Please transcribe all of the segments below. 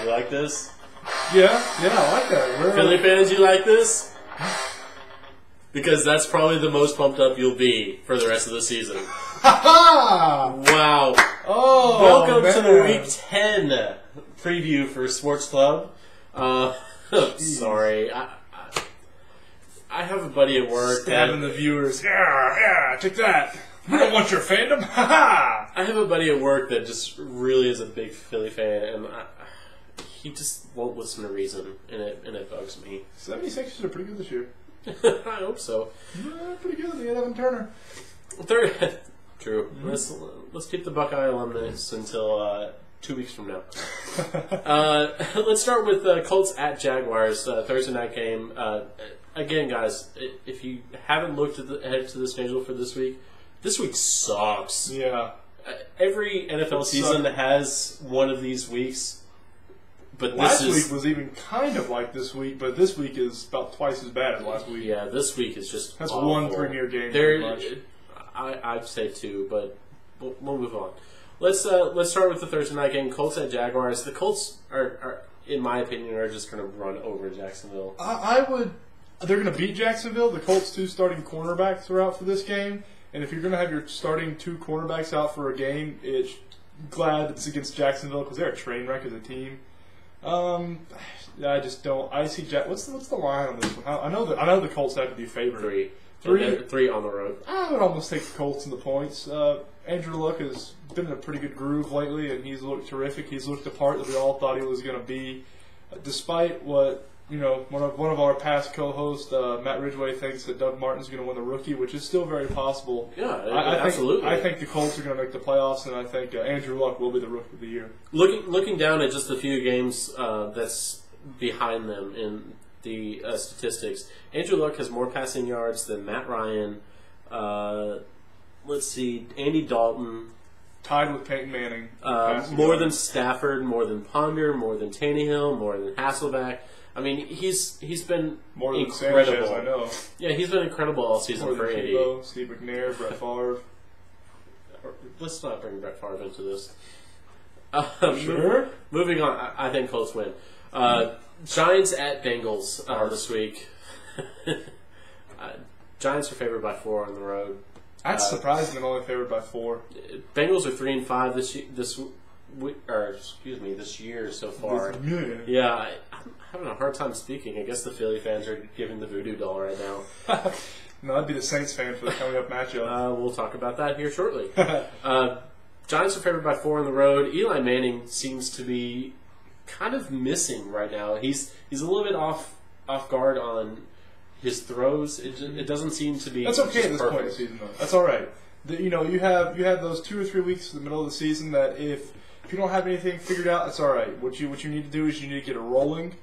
You like this? Yeah, I like that. Philly fans, you like this? Because that's probably the most pumped up you'll be for the rest of the season. Wow. Oh, welcome man. to the Week 10 preview for Sports Club. Sorry. I have a buddy at work. Stabbing the viewers. Yeah, take that. You don't want your fandom? Ha I have a buddy at work that just really is a big Philly fan, and he just won't listen to reason, and it bugs me. 76ers are pretty good this year. I hope so. Pretty good. They had Evan Turner. True. Mm-hmm. Let's keep the Buckeye alumnus until 2 weeks from now. Let's start with Colts at Jaguars, Thursday night game. Again, guys, if you haven't looked ahead to the schedule for this week sucks. Yeah. Every NFL season has one of these weeks. But last week was even kind of like this week, but this week is about twice as bad as last week. Yeah, this week is just That's awful. one premier game. I'd say two, but we'll move on. Let's start with the Thursday night game. Colts at Jaguars. The Colts are in my opinion, are just going to run over Jacksonville. They're going to beat Jacksonville. The Colts' two starting cornerbacks are out for this game. And if you're going to have your starting two cornerbacks out for a game, glad it's against Jacksonville because they're a train wreck as a team. I just don't. I see What's the line on this one? I know the Colts have to be favored. Three on the road. I would almost take the Colts in the points. Andrew Luck has been in a pretty good groove lately, and he's looked terrific. He's looked the part that we all thought he was going to be, despite what one of our past co-hosts, Matt Ridgway, thinks that Doug Martin's going to win the rookie, which is still very possible. Yeah, absolutely. I think the Colts are going to make the playoffs, and I think Andrew Luck will be the rookie of the year. Looking down at just a few games that's behind them in the statistics, Andrew Luck has more passing yards than Matt Ryan. Let's see, Andy Dalton. Tied with Peyton Manning. More than Stafford, more than Ponder, more than Tannehill, more than Hasselbeck. I mean, he's been more than incredible. Sanchez, I know. Yeah, he's been incredible all season more for than Andy. Tebow, Steve McNair, Brett Favre. Let's not bring Brett Favre into this. Sure. Moving on, I think Colts win. Giants at Bengals this week. Giants are favored by 4 on the road. That's surprising. They're only favored by 4. Bengals are 3-5 this year so far. Yeah, I'm having a hard time speaking. I guess the Philly fans are giving the voodoo doll right now. No, that'd be the Saints fan for the coming up matchup. We'll talk about that here shortly. Giants are favored by 4 on the road. Eli Manning seems to be kind of missing right now. He's a little bit off guard on his throws. It doesn't seem to be. That's okay at this perfect. point in the season, though. That's all right. You have those 2 or 3 weeks in the middle of the season that if you don't have anything figured out, that's all right. What you need to do is you need to get it rolling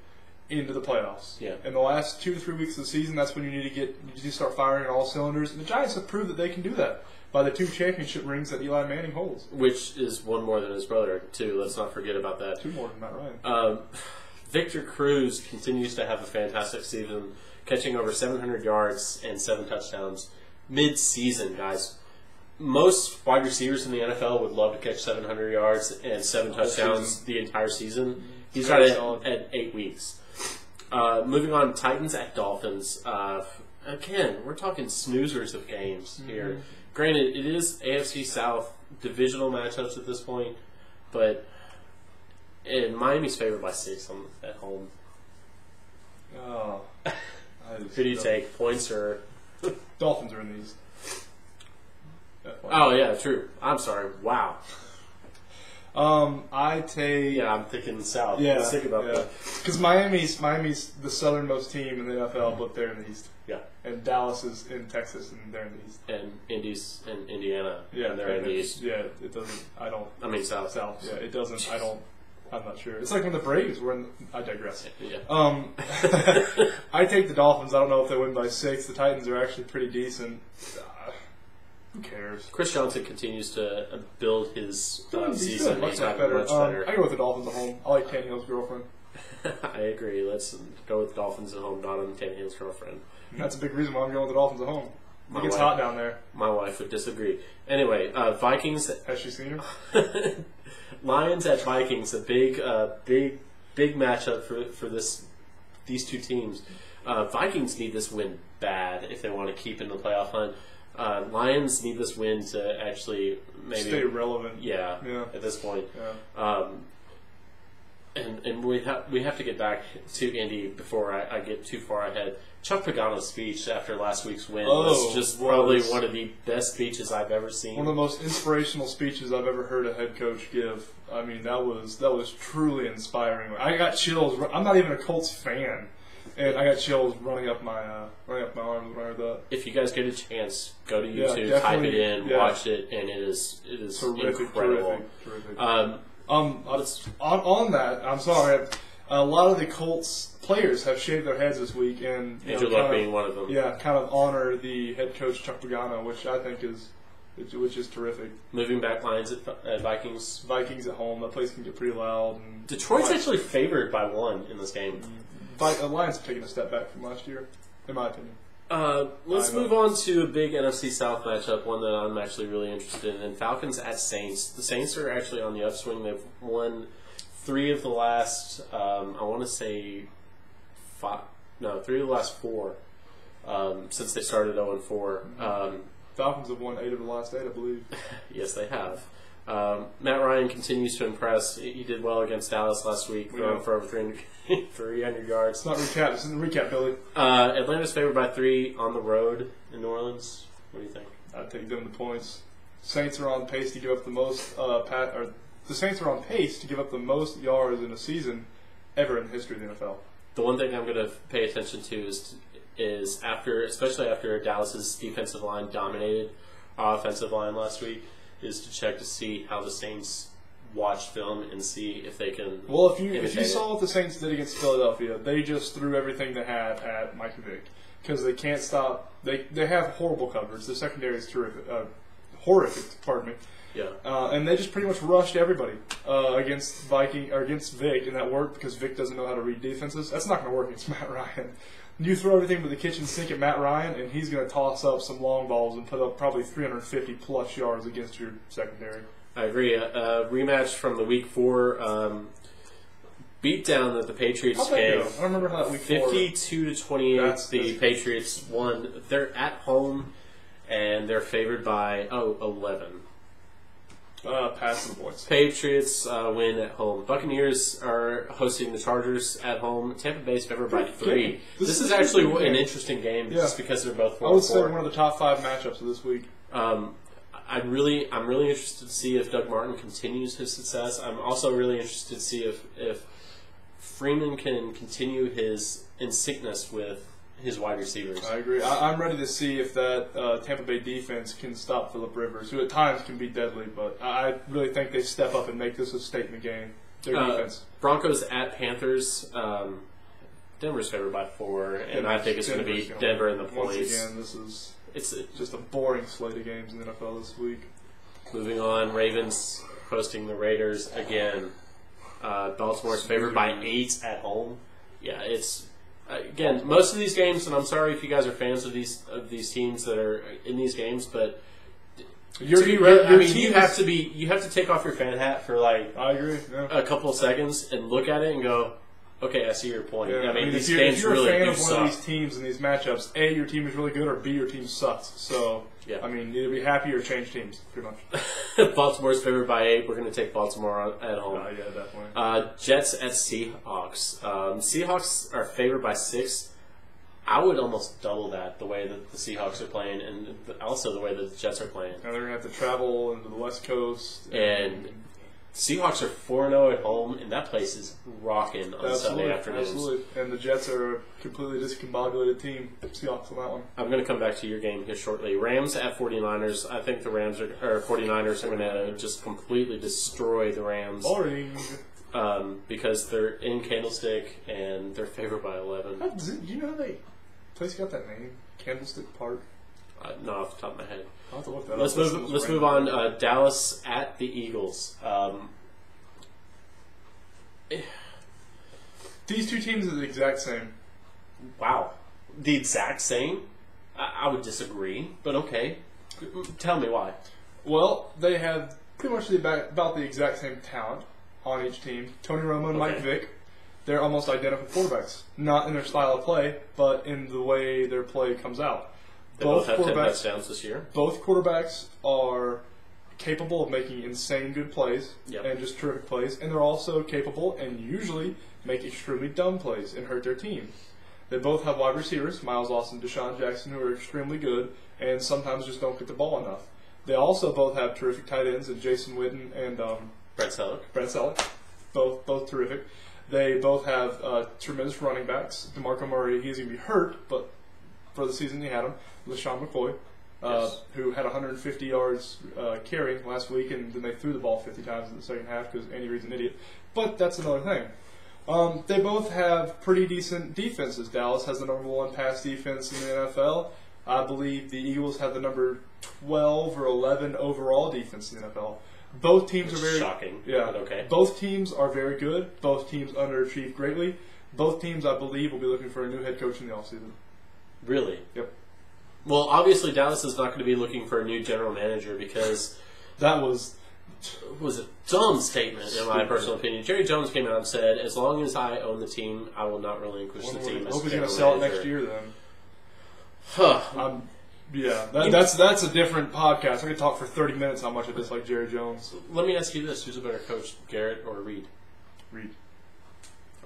into the playoffs. Yeah. In the last 2 to 3 weeks of the season, that's when you need to start firing on all cylinders. And the Giants have proved that they can do that by the 2 championship rings that Eli Manning holds. Which is 1 more than his brother, too. Let's not forget about that. 2 more than Matt Ryan. Victor Cruz continues to have a fantastic season, catching over 700 yards and 7 touchdowns mid-season, guys. Most wide receivers in the NFL would love to catch 700 yards and 7 touchdowns the entire season. He's got it at 8 weeks. Moving on, Titans at Dolphins. Again, we're talking snoozers of games here. Granted, it is AFC South divisional matchups at this point, but Miami's favored by 6 at home. Oh. Who do you take, points or... Dolphins are in these. Oh, yeah, true. I'm sorry. Wow. I take... Yeah, I'm thinking South. Yeah. Let's think about that. Because Miami's the southernmost team in the NFL, but they're in the East. Yeah. And Dallas is in Texas, and they're in the East. And Indy's in Indiana. Yeah. And they're in the East. Yeah, it doesn't... I mean, South. Yeah, it doesn't... I'm not sure. It's like when the Braves were in... I digress. Yeah. I take the Dolphins. I don't know if they win by 6. The Titans are actually pretty decent. Who cares? Chris Johnson continues to build his season. Much better. I go with the Dolphins at home. I like Tannehill's girlfriend. I agree. Let's go with the Dolphins at home, not on Tannehill's girlfriend. That's a big reason why I'm going with the Dolphins at home. It gets hot down there. My wife would disagree. Anyway, Vikings. Has she seen her? Lions at Vikings. A big big matchup for these two teams. Vikings need this win bad if they want to keep in the playoff hunt. Lions need this win to actually maybe stay relevant. Yeah, at this point. Yeah. And we have to get back to Indy before I get too far ahead. Chuck Pagano's speech after last week's win was just probably one of the best speeches I've ever seen. One of the most inspirational speeches I've ever heard a head coach give. I mean, that was truly inspiring. I got chills. I'm not even a Colts fan, and I got chills running up my arms when I heard that. If you guys get a chance, go to YouTube, type it in, watch it, and it is terrific, incredible. Terrific. On that, I'm sorry. A lot of the Colts players have shaved their heads this week, and Andrew Luck being one of them. Yeah, kind of honor the head coach Chuck Pagano, which I think is terrific. Moving back lines at Vikings. Vikings at home. That place can get pretty loud. And Detroit's actually favored by 1 in this game. The Lions have taken a step back from last year, in my opinion. Let's move on to a big NFC South matchup, one that I'm actually really interested in. Falcons at Saints. The Saints are actually on the upswing. They've won 3 of the last, I want to say 3 of the last 4 since they started 0-4. Falcons have won 8 of the last 8, I believe. Yes, they have. Matt Ryan continues to impress. He did well against Dallas last week, throwing for over 300 yards. It's not recap. This isn't a recap, Billy. Atlanta's favored by 3 on the road in New Orleans. What do you think? I'd take them the points. Saints are on pace to give up the most the Saints are on pace to give up the most yards in a season ever in the history of the NFL. The one thing I'm going to pay attention to is especially after Dallas's defensive line dominated our offensive line last week, is to check to see how the Saints watch film and see if they can. Well, if you saw what the Saints did against Philadelphia, they just threw everything they had at Mike Vick because they can't stop. They have horrible coverage. The secondary is terrific, horrific. Pardon me. Yeah. And they just pretty much rushed everybody against Vic, and that worked because Vic doesn't know how to read defenses. That's not going to work against Matt Ryan. You throw everything but the kitchen sink at Matt Ryan, and he's going to toss up some long balls and put up probably 350-plus yards against your secondary. I agree. A rematch from the Week 4 beatdown that the Patriots gave. I don't remember how that Week 4. 52-28. The Patriots won. They're at home, and they're favored by 11. Passing points. Patriots win at home. Buccaneers are hosting the Chargers at home. Tampa Bay's favored by 3. This is actually an interesting game just because they're both 4-4. I would say one of the top 5 matchups of this week. I'm really interested to see if Doug Martin continues his success. I'm also really interested to see if Freeman can continue his insickness with his wide receivers. I agree. I'm ready to see if that Tampa Bay defense can stop Phillip Rivers, who at times can be deadly, but I really think they step up and make this a statement game. Their defense. Broncos at Panthers. Denver's favored by 4, and I think it's going to be Denver in the points. Once again, it's just a boring slate of games in the NFL this week. Moving on, Ravens hosting the Raiders again. Baltimore's favored by 8 at home. Yeah, it's... Again, most of these games, and I'm sorry if you guys are fans of these teams that are in these games, but you have to take off your fan hat for I agree. Yeah. A couple of seconds and look at it and go, okay, I see your point. Yeah. I mean, these if games you're really a fan do of one suck. of these teams in these matchups, A, your team is really good, or B, your team sucks. So, yeah. I mean, either be happy or change teams, pretty much. Baltimore's favored by 8. We're going to take Baltimore at home. Yeah, definitely. Jets at Seahawks. Seahawks are favored by 6. I would almost double that, the way that the Seahawks are playing, and also the way that the Jets are playing. Now they're going to have to travel into the West Coast. And Seahawks are 4-0 at home, and that place is rocking on Sunday afternoons. Absolutely. And the Jets are a completely discombobulated team. Seahawks on that one. I'm going to come back to your game here shortly. Rams at 49ers. I think the 49ers are going to just completely destroy the Rams. Boring. Because they're in Candlestick, and they're favored by 11. Do you know how they place got that name? Candlestick Park? Not off the top of my head. I'll have to look that Let's up. Let's move on. Dallas at the Eagles. These two teams are the exact same. Wow, the exact same? I would disagree, but okay. Tell me why. Well, they have pretty much about the exact same talent on each team. Tony Romo and Mike Vick. they're almost identical quarterbacks. Not in their style of play, but in the way their play comes out. They both have 10 touchdowns this year. Both quarterbacks are capable of making insane good plays and just terrific plays, and they're also capable and usually make extremely dumb plays and hurt their team. They both have wide receivers, Miles Austin, Deshaun Jackson, who are extremely good and sometimes just don't get the ball enough. They also both have terrific tight ends in Jason Witten and Brett Selleck. Both terrific. They both have tremendous running backs. DeMarco Murray, he's going to be hurt, but for the season he had him. LaShawn McCoy, who had 150 yards carrying last week, and then they threw the ball 50 times in the second half because Andy Reid's an idiot. But that's another thing. They both have pretty decent defenses. Dallas has the number 1 pass defense in the NFL. I believe the Eagles have the number 12 or 11 overall defense in the NFL. Both teams are very shocking. Yeah. But okay. Both teams are very good. Both teams underachieve greatly. Both teams, I believe, will be looking for a new head coach in the offseason. Really? Yep. Well, obviously Dallas is not going to be looking for a new general manager because that was a dumb statement in my personal opinion. Jerry Jones came out and said, "As long as I own the team, I will not relinquish the team." I hope he's going to sell it next year then. Huh. Yeah, that's a different podcast. I could talk for 30 minutes how much I dislike Jerry Jones. Let me ask you this: who's a better coach, Garrett or Reid? Reid.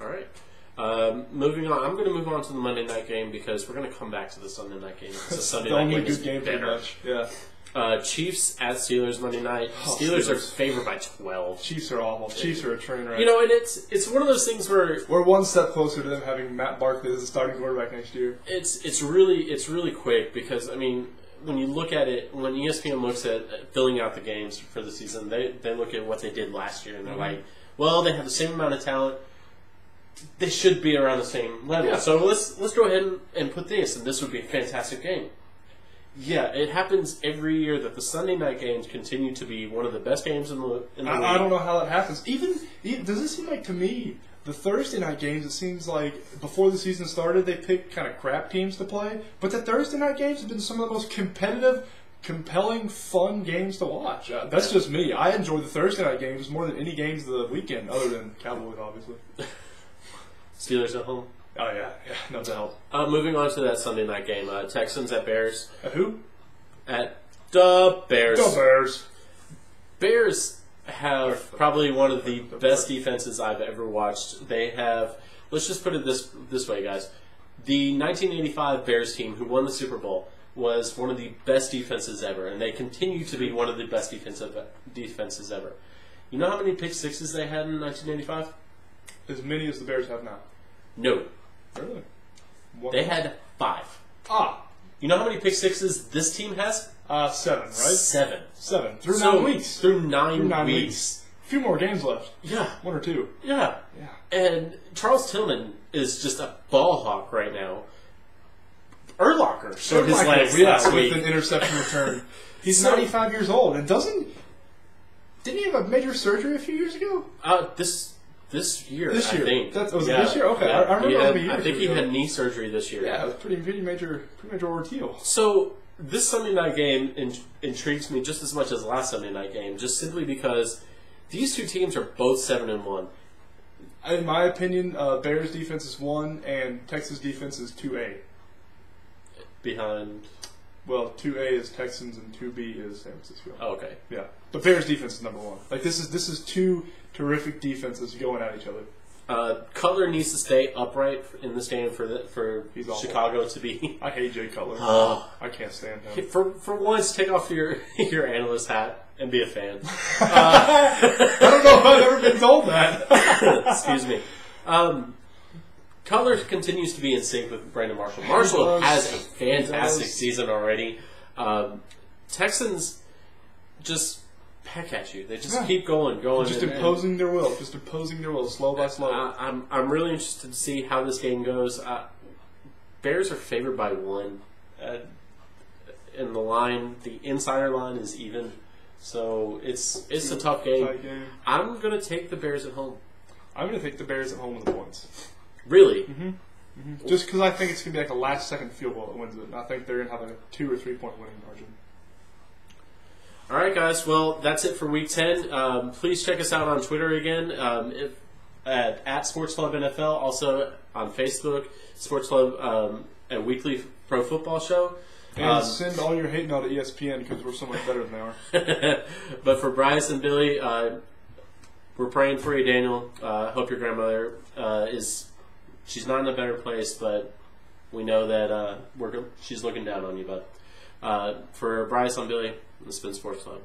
All right. Moving on, I'm going to move on to the Monday night game because we're going to come back to the Sunday night game. It's a Sunday night game. Good game, pretty much. Yeah. Chiefs at Steelers Monday night. Steelers are favored by 12. Chiefs are awful. Chiefs are a train wreck. You know, and it's one of those things where we're one step closer to them having Matt Barkley as a starting quarterback next year. It's really quick because I mean, when you look at it, when ESPN looks at filling out the games for the season, they look at what they did last year and they're like, well, they have the same amount of talent. They should be around the same level. Yeah. So let's go ahead and put this, and this would be a fantastic game. Yeah, it happens every year that the Sunday night games continue to be one of the best games in the league. I don't know how that happens. Even does it seem like to me the Thursday night games? It seems like before the season started they picked kind of crap teams to play, but the Thursday night games have been some of the most competitive, compelling, fun games to watch. That's just me. I enjoy the Thursday night games more than any games of the weekend, other than Cowboys, obviously. Steelers at home. Oh, yeah, no doubt. Moving on to that Sunday night game. Texans at Bears. At who? At the Bears. The Bears. Bears have probably one of the best defenses I've ever watched. They have, let's just put it this way, guys. The 1985 Bears team who won the Super Bowl was one of the best defenses ever, and they continue to be one of the best defenses ever. You know how many pick sixes they had in 1985? As many as the Bears have now. No. Really? They had 5. You know how many pick sixes this team has? 7, right? 7. Through 9 weeks. Through 9 weeks. A few more games left. Yeah. 1 or 2. Yeah. And Charles Tillman is just a ball hawk right now. Urlacher showed his legs last week. With an interception return. He's 95 years old and didn't he have a major surgery a few years ago? This year, I think. Was it this year? Okay, yeah. I remember I think he had knee surgery this year. Yeah, it was pretty major ordeal. So this Sunday night game intrigues me just as much as the last Sunday night game, just simply because these two teams are both 7-1. In my opinion, Bears defense is 1 and Texas defense is 2A. Behind. Well, 2A is Texans and 2B is San Francisco. Oh, okay. Yeah, but Bears defense is number 1. Like this is 2 terrific defenses going at each other. Cutler needs to stay upright in this game for Chicago to be. I hate Jay Cutler. I can't stand him. For once, take off your analyst hat and be a fan. I don't know if I've ever been told that. Excuse me. Cutler continues to be in sync with Brandon Marshall. Marshall has a fantastic season already. Texans just peck at you. They just keep going. Just imposing their will, slow by slow. I'm really interested to see how this game goes. Bears are favored by 1. In the line, the insider line is even. So it's a tough game. I'm going to take the Bears at home. I'm going to take the Bears at home with the points. Really? Mm-hmm. Just because I think it's going to be like a last-second field goal that wins it. And I think they're going to have like a 2 or 3 point winning margin. All right, guys. Well, that's it for Week 10. Please check us out on Twitter again. at Sports Club NFL, also on Facebook, Sports Club, a weekly pro football show. And send all your hate mail to ESPN because we're so much better than they are. But for Bryce and Billy, we're praying for you, Daniel. Hope your grandmother she's not in a better place, but we know that she's looking down on you, bud. For Bryce and Billy, the Spin Sports Club.